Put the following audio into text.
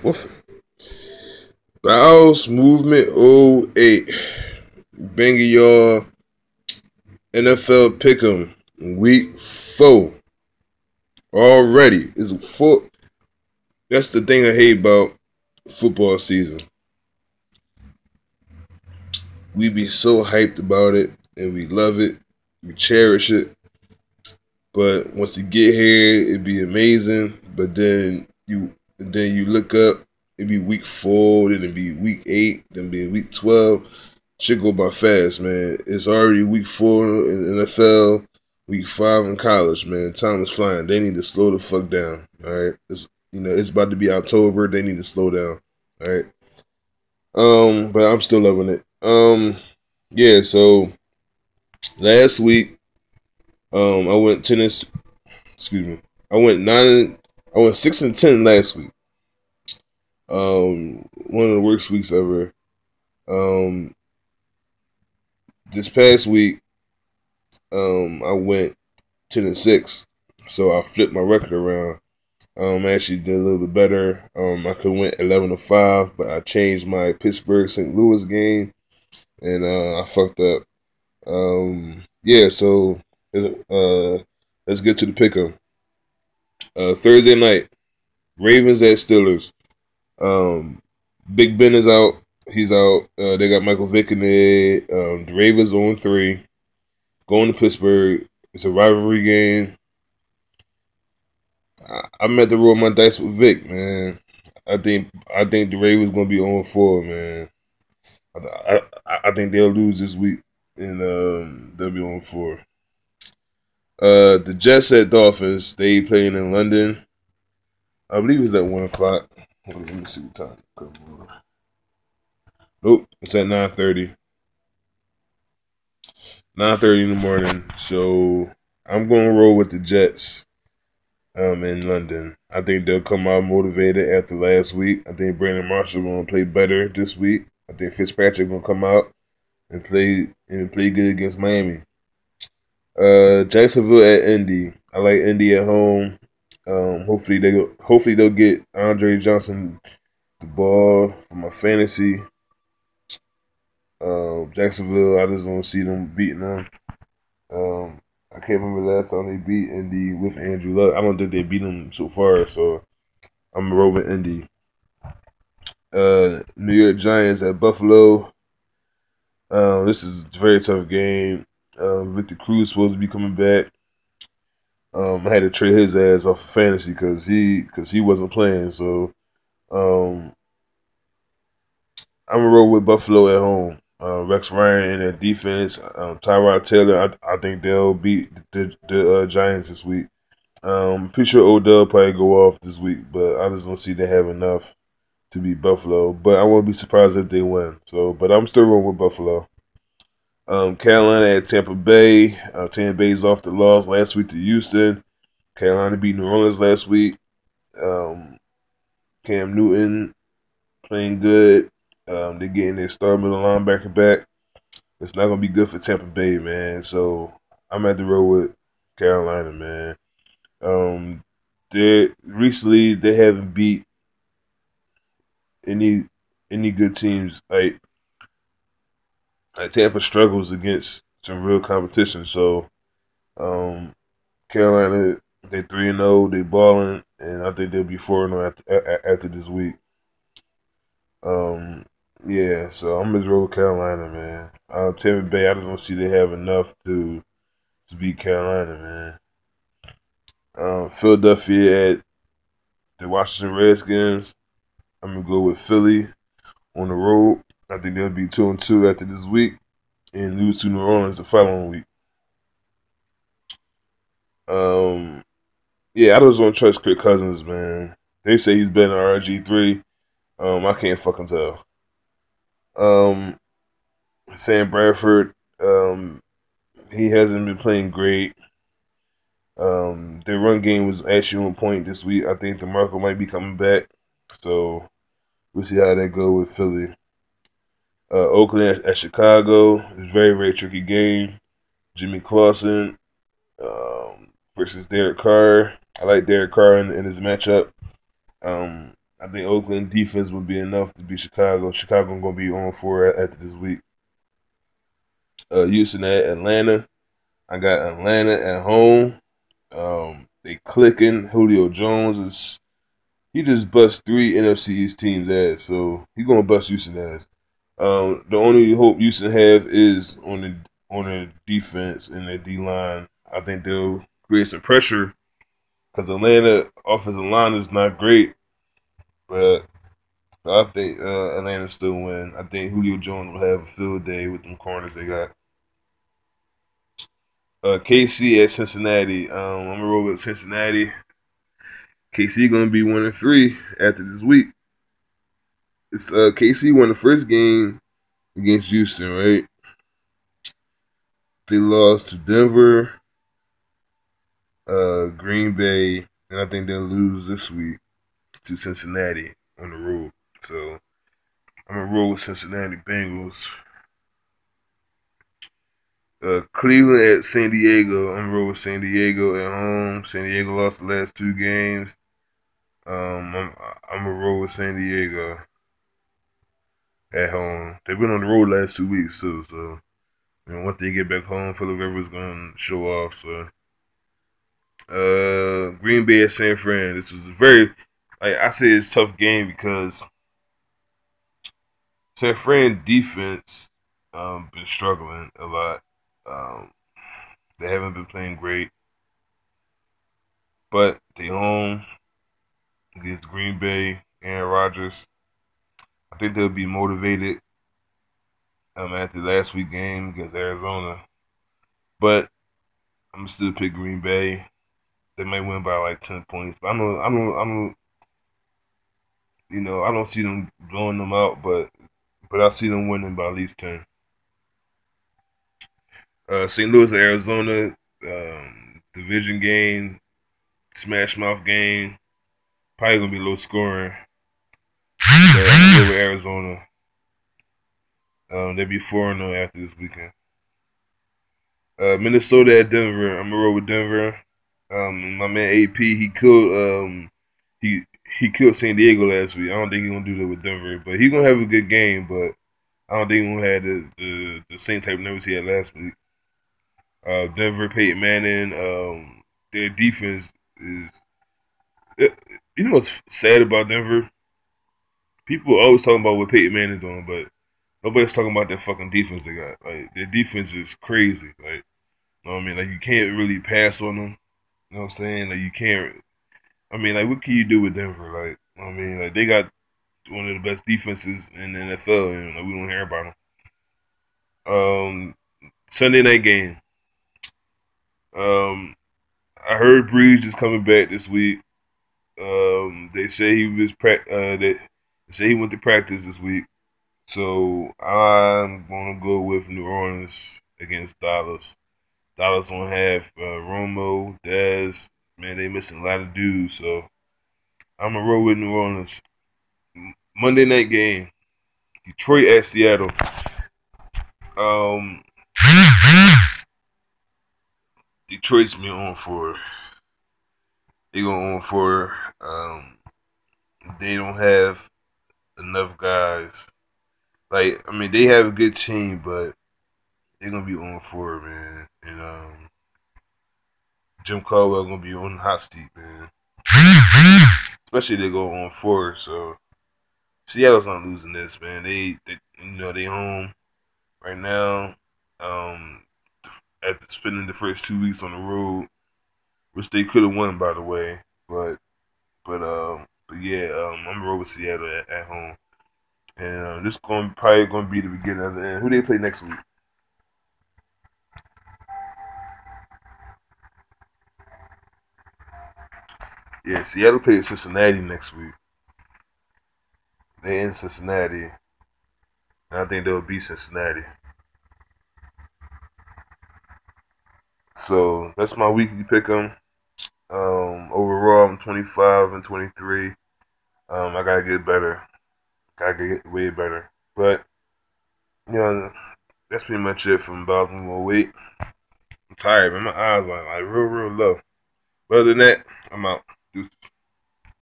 Woof. Bowels Movement '08. Banging y'all NFL Pick'em week 4 already. It's full. That's the thing I hate about football season. We be so hyped about it and we love it. We cherish it. But once you get here, it'd be amazing. But then you look up, it'd be week 4, then it'd be week 8, then be week 12. Shit go by fast, man. It's already week 4 in the NFL, week 5 in college, man. Time is flying. They need to slow the fuck down. All right, it's about to be October. They need to slow down. All right. But I'm still loving it. Yeah. So last week, I went tennis. Excuse me. I went 9. I went 6-10 last week. One of the worst weeks ever. This past week, I went 10-6, so I flipped my record around. I actually did a little bit better. I could win 11-5, but I changed my Pittsburgh St. Louis game, and I fucked up. Yeah, so let's get to the pick'em. Thursday night, Ravens at Steelers. Big Ben is out. He's out. They got Michael Vick in there. The Ravens on 3. Going to Pittsburgh. It's a rivalry game. I'm at the roll my dice with Vic, man. I think the Ravens gonna be on 4, man. I think they'll lose this week, and they'll be on 4. The Jets at Dolphins. They playing in London. I believe it's at 1 o'clock. Let me see what time. Nope, it's at 9:30. 9:30 in the morning. So I'm gonna roll with the Jets. In London, I think they'll come out motivated after last week. I think Brandon Marshall gonna play better this week. I think Fitzpatrick gonna come out and play good against Miami. Jacksonville at Indy. I like Indy at home. Hopefully they'll get Andre Johnson the ball for my fantasy. Jacksonville, I just don't see them beating them. I can't remember the last time they beat Indy with Andrew Luck. I don't think they beat them so far, so I'm rolling Indy. New York Giants at Buffalo. This is a very tough game. Victor Cruz supposed to be coming back. I had to trade his ass off of fantasy because he wasn't playing. So I'm gonna roll with Buffalo at home. Rex Ryan in that defense. Tyrod Taylor. I think they'll beat the Giants this week. Pretty sure Odell probably go off this week, but I just don't see they have enough to beat Buffalo. But I won't be surprised if they win. So, but I'm still rolling with Buffalo. Carolina at Tampa Bay. Tampa Bay's off the loss last week to Houston. Carolina beat New Orleans last week. Cam Newton playing good. They're getting their star middle linebacker back. It's not gonna be good for Tampa Bay, man. So I'm at the road with Carolina, man. They haven't beat any good teams. Like Tampa struggles against some real competition. So Carolina, they 3-0, they balling, and I think they'll be 4-0 after this week. Yeah, so I'm just roll with Carolina, man. Tampa Bay, I just don't see they have enough to beat Carolina, man. Philadelphia at the Washington Redskins. I'm gonna go with Philly on the road. I think they'll be 2-2 after this week and lose to New Orleans the following week. Yeah, I just don't trust Kirk Cousins, man. They say he's better than RG3. I can't fucking tell. Um, Sam Bradford, he hasn't been playing great. Their run game was actually on point this week. I think DeMarco might be coming back, so we'll see how that go with Philly. Oakland at Chicago. It's a very, very tricky game. Jimmy Clausen versus Derek Carr. I like Derek Carr in his matchup. I think Oakland defense would be enough to beat Chicago. Chicago gonna be on 4 after this week. Houston at Atlanta. I got Atlanta at home. They clicking. Julio Jones is he just bust 3 NFC East teams' ass, so he gonna bust Houston ass. The only hope Houston have is on the defense and their D line. I think they'll create some pressure because Atlanta offensive line is not great, but I think Atlanta still win. I think Julio Jones will have a field day with them corners they got. KC at Cincinnati. I'm gonna roll with Cincinnati. KC gonna be 1-3 after this week. It's KC won the first game against Houston, right? They lost to Denver, Green Bay, and I think they'll lose this week to Cincinnati on the road. So I'm gonna roll with Cincinnati Bengals. Cleveland at San Diego. I'm gonna roll with San Diego at home. San Diego lost the last 2 games. I'm gonna roll with San Diego at home. They've been on the road last 2 weeks too, so once they get back home, Phillip Rivers gonna show off. So Green Bay at San Fran. This was a very, like I say, it's a tough game because San Fran defense been struggling a lot. They haven't been playing great, but they home against Green Bay, Aaron Rodgers. I think they'll be motivated after last week's game against Arizona. But I'm gonna still pick Green Bay. They might win by like 10 points. But I don't see them blowing them out, but I see them winning by at least 10. St. Louis, Arizona, division game, smash mouth game. Probably gonna be low scoring. I'm gonna go with Arizona. They'll be 4-0 after this weekend. Minnesota at Denver. I'm gonna roll with Denver. My man AP, he killed San Diego last week. I don't think he's gonna do that with Denver, but he's gonna have a good game. But I don't think he's gonna have the same type of numbers he had last week. Denver, Peyton Manning. Their defense is. You know what's sad about Denver? People are always talking about what Peyton Manning doing, but nobody's talking about that fucking defense they got. Like their defense is crazy. Like you know what I mean? Like you can't really pass on them. You know what I'm saying? Like you can't. I mean, like what can you do with Denver? Like you know what I mean, like they got one of the best defenses in the NFL, and like, we don't hear about them. Sunday night game. Um, I heard Breeze is coming back this week. They say he was they say he went to practice this week. So I'm gonna go with New Orleans against Dallas. Dallas don't have Romo, Dez. Man, they missing a lot of dudes. So I'm gonna roll with New Orleans. Monday night game, Detroit at Seattle. Um, Detroit's been on for. They going on for. They don't have enough guys. Like I mean, they have a good team, but they're gonna be on for it, man. And Jim Caldwell gonna be on the hot seat, man. Especially if they go on 4. So Seattle's not losing this, man. They home right now. After spending the first 2 weeks on the road, which they could have won, by the way. But yeah, I'm gonna roll with Seattle at home. And this probably gonna be the beginning of the end. Who they play next week? Yeah, Seattle plays Cincinnati next week. They in Cincinnati, and I think they'll beat Cincinnati. So that's my weekly pick 'em. Overall, I'm 25-23. I gotta get better. Gotta get way better. But that's pretty much it from Baltimore. Wait, I'm tired, man. My eyes are like real low. But other than that, I'm out. Deuces.